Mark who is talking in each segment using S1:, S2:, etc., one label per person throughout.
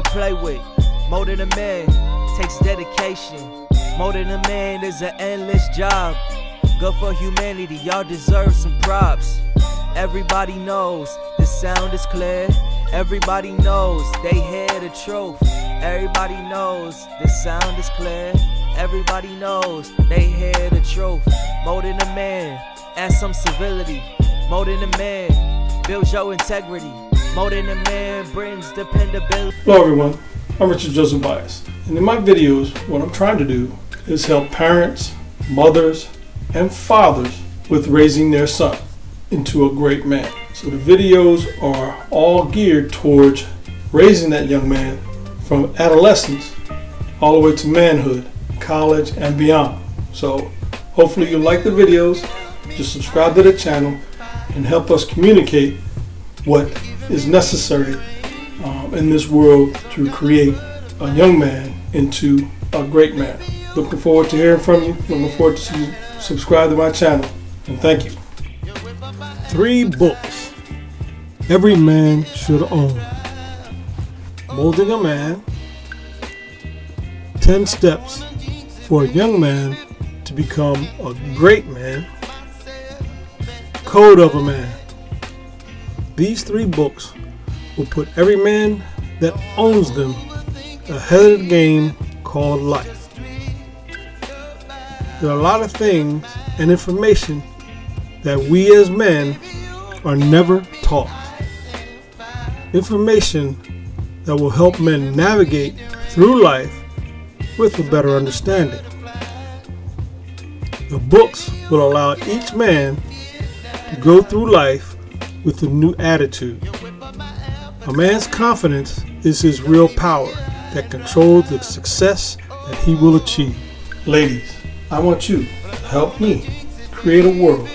S1: to play with. More than a man takes dedication. More than a man is an endless job. Good for humanity, y'all deserve some props. Everybody knows the sound is clear. Everybody knows they hear the truth. Everybody knows the sound is clear. Everybody knows they hear the truth. More than a man, add some civility. More than a man, builds your integrity. More than a man, brings dependability.
S2: Hello everyone, I'm Richard Joseph Bias, and in my videos what I'm trying to do is help parents, mothers, and fathers with raising their son into a great man. So the videos are all geared towards raising that young man from adolescence all the way to manhood, college, and beyond. So hopefully you'll like the videos, just subscribe to the channel, and help us communicate what is necessary in this world to create a young man into a great man. Looking forward to hearing from you. Looking forward to see you subscribe to my channel. And thank you. 3 books every man should own. Molding a Man, 10 Steps for a Young Man to Become a Great Man, Code of a Man. These 3 books will put every man that owns them ahead of the game called life. There are a lot of things and information that we as men are never taught. Information that will help men navigate through life with a better understanding. The books will allow each man to go through life with a new attitude. A man's confidence is his real power that controls the success that he will achieve. Ladies, I want you to help me create a world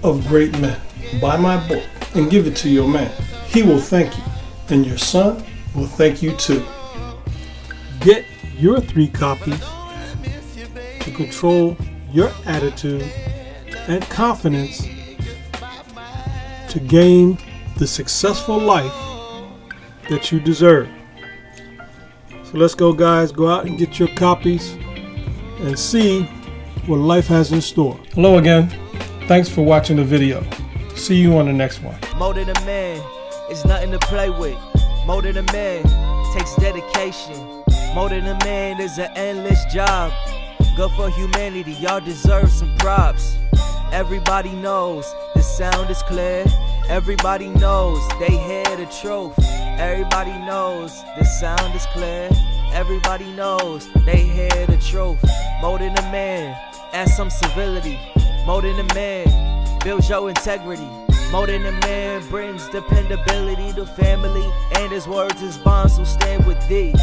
S2: of great men. Buy my book and give it to your man. He will thank you, and your son will thank you too. Get your 3 copies to control your attitude and confidence to gain the successful life that you deserve. So let's go, guys. Go out and get your copies and see what life has in store. Hello again. Thanks for watching the video. See you on the next one.
S1: More than a man is nothing to play with. More than a man takes dedication. More than a man is an endless job. Good for humanity, y'all deserve some props. Everybody knows the sound is clear. Everybody knows they hear the truth. Everybody knows the sound is clear. Everybody knows they hear the truth. More than a man, add some civility. More than a man, builds your integrity. More than a man, brings dependability to family. And his words, his bonds will stand with thee.